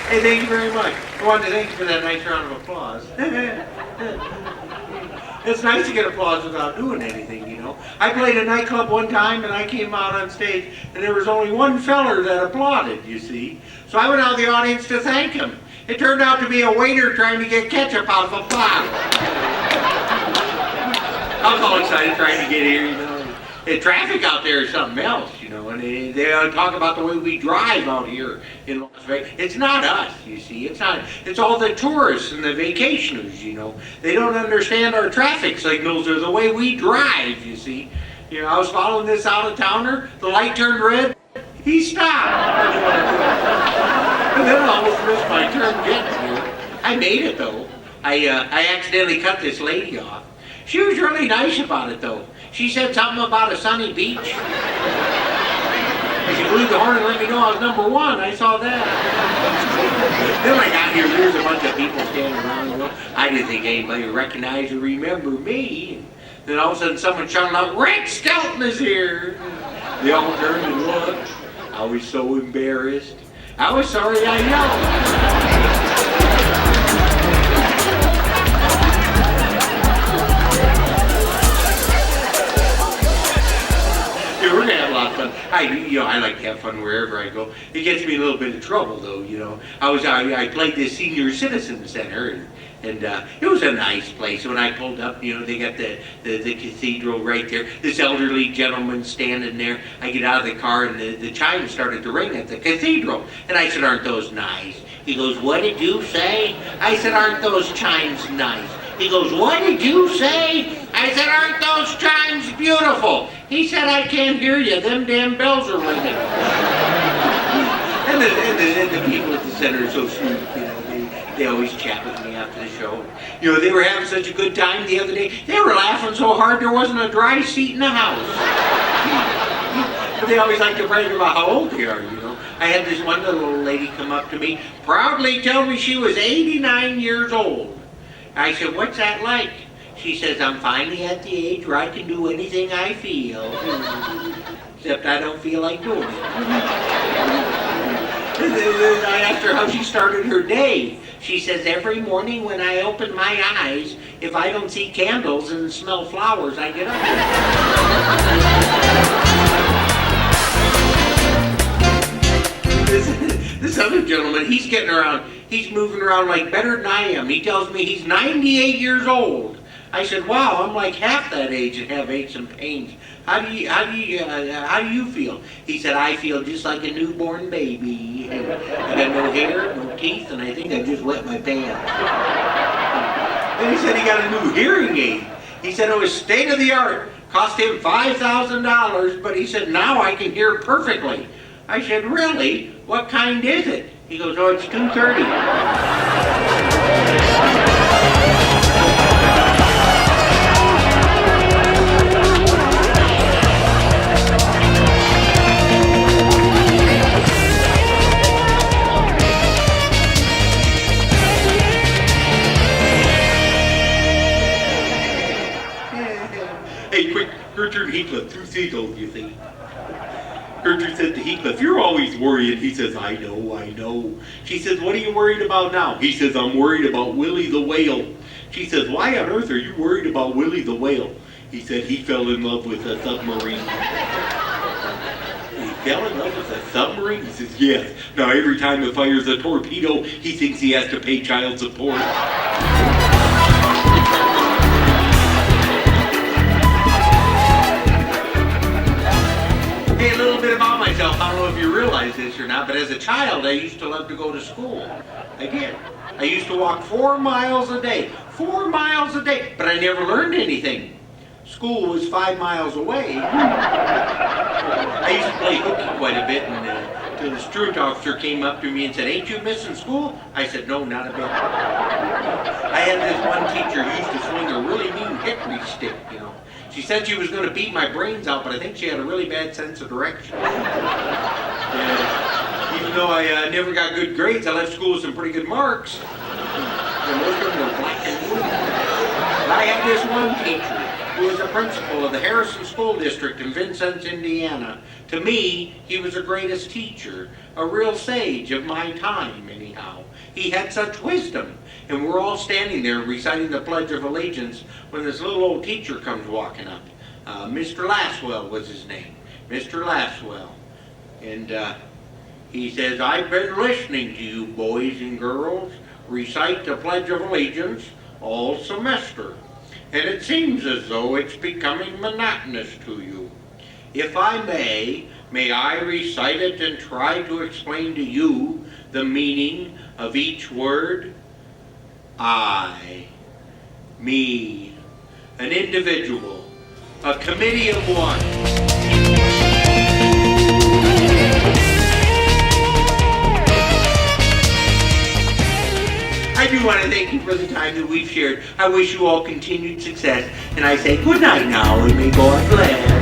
Hey, thank you very much. I wanted to thank you for that nice round of applause. It's nice to get applause without doing anything, you know. I played a nightclub one time and I came out on stage and there was only one feller that applauded, you see. So I went out of the audience to thank him. It turned out to be a waiter trying to get ketchup out of a bottle. I was all excited trying to get here, you know. The traffic out there is something else, you know, and they talk about the way we drive out here in Las Vegas. It's not us, you see. It's not. It's all the tourists and the vacationers, you know. They don't understand our traffic signals or the way we drive, you see. You know, I was following this out-of-towner. The light turned red. He stopped. And then I almost missed my turn getting here. I made it, though. I accidentally cut this lady off. She was really nice about it, though. She said something about a sunny beach. She blew the horn and let me know I was number one. I saw that. Then I got here, there's a bunch of people standing around, you know. I didn't think anybody would recognize or remember me. And then all of a sudden someone shouted out, "Rick Skelton is here!" They all turned and looked. I was so embarrassed. I was sorry I yelled. We're gonna have a lot of fun. I like to have fun wherever I go. It gets me in a little bit of trouble, though. You know, I played this senior citizen center, and it was a nice place. When I pulled up, you know, they got the cathedral right there. This elderly gentleman standing there. I get out of the car, and the chimes started to ring at the cathedral, and I said, "Aren't those nice?" He goes, "What did you say?" I said, "Aren't those chimes nice?" He goes, "What did you say?" I said, "Aren't those chimes beautiful?" He said, "I can't hear you. Them damn bells are ringing." and the people at the center are so sweet. You know, they always chat with me after the show. You know, they were having such a good time the other day. They were laughing so hard there wasn't a dry seat in the house. But they always like to brag about how old they are, you know. I had this one little lady come up to me, proudly tell me she was 89 years old. I said, "What's that like?" She says, "I'm finally at the age where I can do anything I feel. Except I don't feel like doing it." I asked her how she started her day. She says, "Every morning when I open my eyes, if I don't see candles and smell flowers, I get up." This other gentleman, he's getting around, he's moving around like better than I am. He tells me he's 98 years old. I said, "Wow, I'm like half that age and have aches and pains. How do you feel?" He said, "I feel just like a newborn baby. I got no hair, no teeth, and I think I just wet my pants." Then he said he got a new hearing aid. He said it was state of the art. Cost him $5,000, but he said, "Now I can hear perfectly." I said, "Really? What kind is it?" He goes, "Oh, it's 230. Hey, quick, Gertrude Heathcliff, 2 seagulls, you see. Gertrude said to Heathcliff, "You're always worrying." He says, I know. She says, "What are you worried about now?" He says, "I'm worried about Willie the whale." She says, "Why on earth are you worried about Willie the whale?" He said, "He fell in love with a submarine." He fell in love with a submarine? He says, "Yes. Now every time it fires a torpedo, he thinks he has to pay child support." Hey, a little bit about myself. I don't know if you realize this or not, but as a child, I used to love to go to school. I did. I used to walk 4 miles a day. 4 miles a day. But I never learned anything. School was 5 miles away. I used to play hooky quite a bit until the truant officer came up to me and said, "Ain't you missing school?" I said, "No, not a bit." I had this one teacher who used to swing a really mean hickory stick, you know. She said she was going to beat my brains out, but I think she had a really bad sense of direction. Even though I never got good grades, I left school with some pretty good marks. And most of them were black and blue. But I had this one teacher. who was the principal of the Harrison School District in Vincennes, Indiana. To me, he was the greatest teacher, a real sage of my time, anyhow. He had such wisdom, and we're all standing there reciting the Pledge of Allegiance when this little old teacher comes walking up. Mr. Lasswell was his name, Mr. Lasswell. And he says, "I've been listening to you boys and girls recite the Pledge of Allegiance all semester, and it seems as though it's becoming monotonous to you. If I may I recite it and try to explain to you the meaning of each word? I, me, an individual, a committee of one." I do want to thank you for the time that we've shared. I wish you all continued success, and I say good night now, and may God bless.